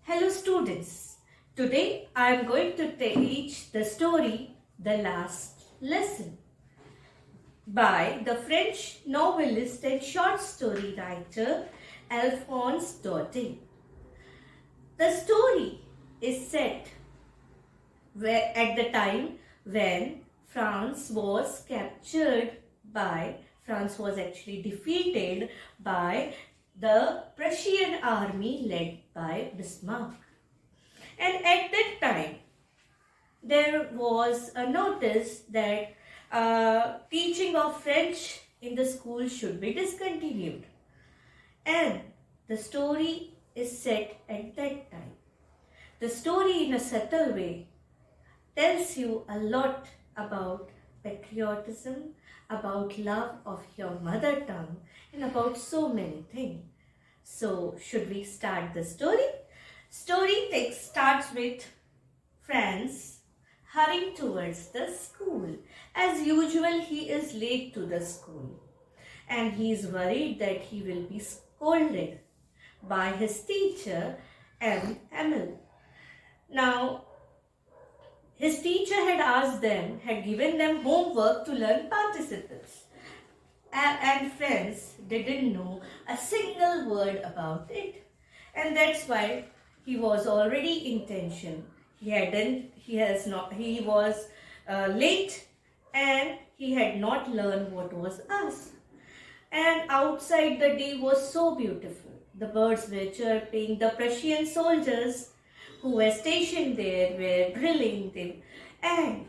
Hello students, today I am going to teach the story The Last Lesson by the French novelist and short story writer Alphonse Daudet. The story is set at the time when France was actually defeated by the Prussian army led by Bismarck. And at that time, there was a notice that teaching of French in the school should be discontinued. And the story is set at that time. The story, in a subtle way, tells you a lot about patriotism, about love of your mother tongue, and about so many things. So, should we start the story? Starts with Franz hurrying towards the school. As usual, he is late to the school, and he is worried that he will be scolded by his teacher, M. Hamel. Now, his teacher had given them homework to learn participles. And Franz didn't know a single word about it. And that's why he was already in tension. He was late and he had not learned what was asked. And outside the day was so beautiful. The birds were chirping, the Prussian soldiers who were stationed there were drilling them, and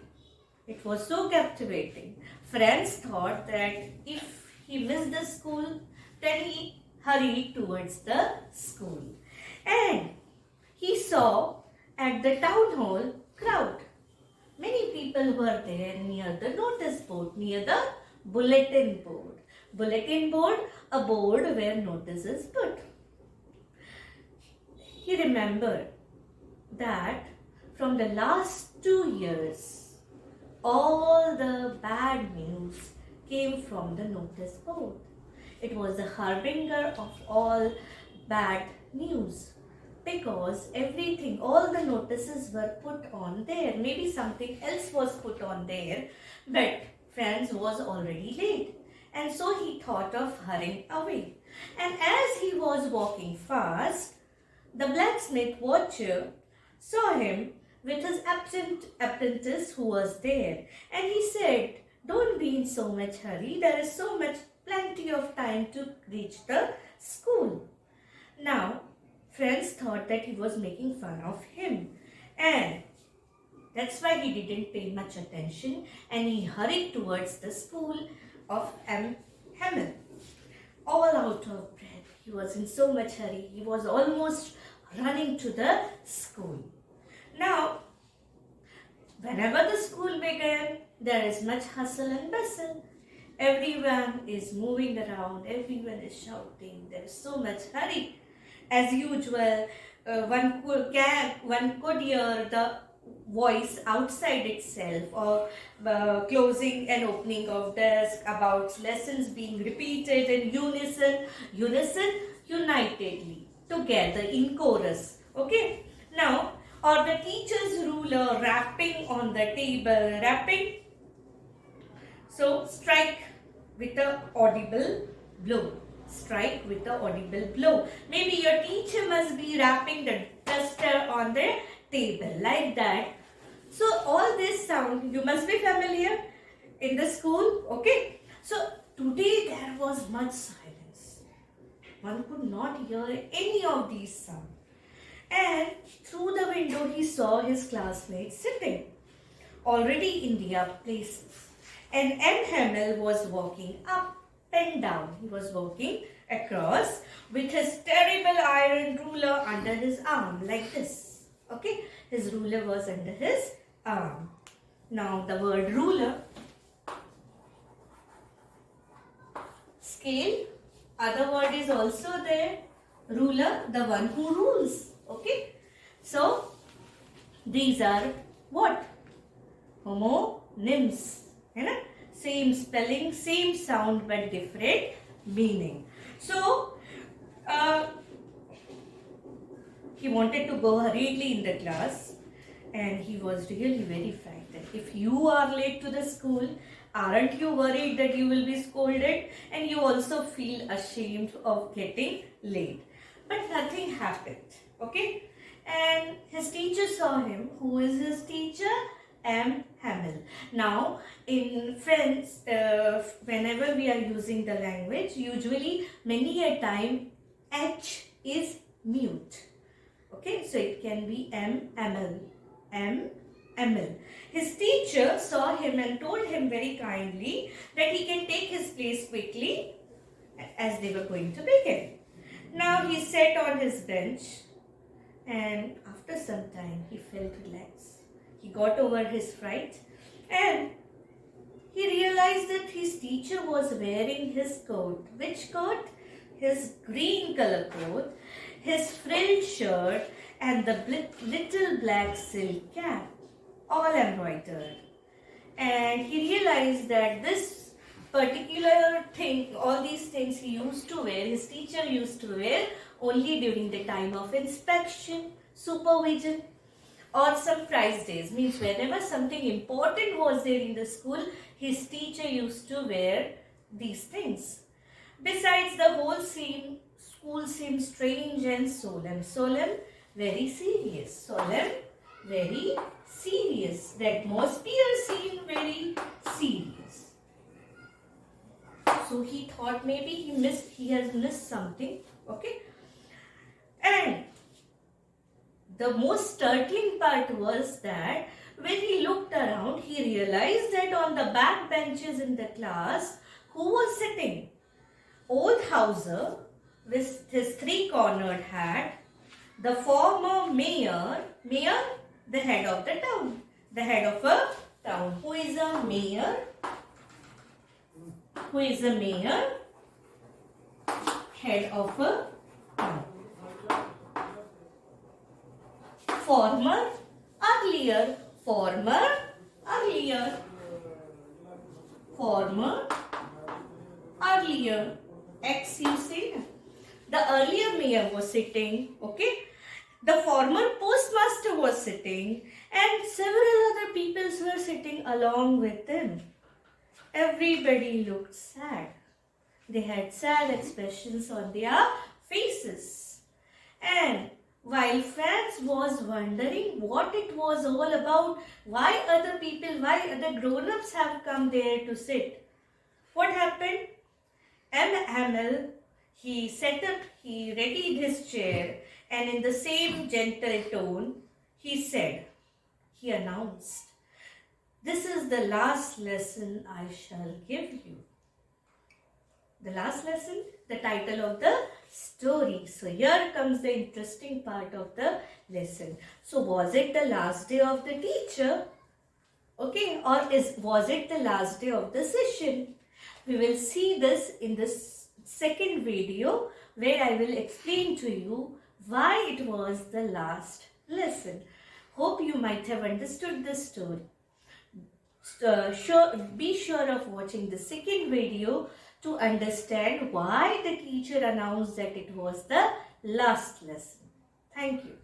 it was so captivating. Franz thought that if he missed the school, then he hurried towards the school. And he saw at the town hall crowd. Many people were there near the notice board, near the bulletin board. Bulletin board, a board where notices put. He remembered that from the last 2 years, all the bad news came from the notice board. It was the harbinger of all bad news because everything, all the notices were put on there. Maybe something else was put on there, but Franz was already late. And so he thought of hurrying away. And as he was walking fast, the blacksmith watcher saw him with his absent apprentice who was there, and he said, "Don't be in so much hurry. There is plenty of time to reach the school." Now, Franz thought that he was making fun of him, and that's why he didn't pay much attention, and he hurried towards the school of M. Hamel. All out of breath, he was in so much hurry. He was almost running to the school. Now, whenever the school began, there is much hustle and bustle. Everyone is moving around, everyone is shouting, there is so much hurry. As usual, one could hear the voice outside itself, or closing and opening of desk, about lessons being repeated in unitedly, together in chorus. Okay, now, or the teacher's ruler rapping on the table, so strike with an audible blow. Strike with the audible blow. Maybe your teacher must be rapping the duster on the table like that. So all this sound, you must be familiar in the school. Okay. So today there was much silence. One could not hear any of these sounds. And through the window he saw his classmates sitting already in their places. And M. Hamel was walking up and down. He was walking across with his terrible iron ruler under his arm like this. Okay, his ruler was under his arm. Now the word ruler, scale, other word is also there. Ruler, the one who rules. Okay, so these are what? Homonyms. Same spelling, same sound, but different meaning. So He wanted to go hurriedly in the class, and he was really very frightened. If you are late to the school, aren't you worried that you will be scolded? And you also feel ashamed of getting late. But nothing happened. Okay? And his teacher saw him. Who is his teacher? M. Hamel. Now, in French, whenever we are using the language, usually many a time H is mute. Okay, so it can be M. Hamel. M. Hamel. His teacher saw him and told him very kindly that he can take his place quickly as they were going to begin. Now he sat on his bench, and after some time he felt relaxed. He got over his fright and he realized that his teacher was wearing his coat. Which coat? His green color coat, his frilled shirt and the little black silk cap, all embroidered. And he realized that this particular thing, all these things he used to wear, his teacher used to wear only during the time of inspection, supervision, or some prize days. Means whenever something important was there in the school, his teacher used to wear these things. Besides, the whole school seemed strange and solemn. Solemn, very serious. Solemn, very serious. The atmosphere seemed very serious. So he thought maybe he has missed something. Okay. And the most startling part was that when he looked around, he realized that on the back benches in the class, who was sitting? Old Hauser with his three-cornered hat, the former mayor, the head of the town, the head of a town. Who is a mayor? Who is a mayor? Head of a town. Former, earlier, X you say. The earlier mayor was sitting, okay. The former postmaster was sitting, and several other people were sitting along with them. Everybody looked sad. They had sad expressions on their faces. And while Franz was wondering what it was all about, why other other grown-ups have come there to sit, what happened? M. Hamel, he sat up, he readied his chair, and in the same gentle tone, he announced, "This is the last lesson I shall give you." The last lesson, the title of the story. So here comes the interesting part of the lesson. So was it the last day of the teacher? Okay, or was it the last day of the session? We will see this in this second video, where I will explain to you why it was the last lesson. Hope you might have understood the story. Be sure of watching the second video to understand why the teacher announced that it was the last lesson. Thank you.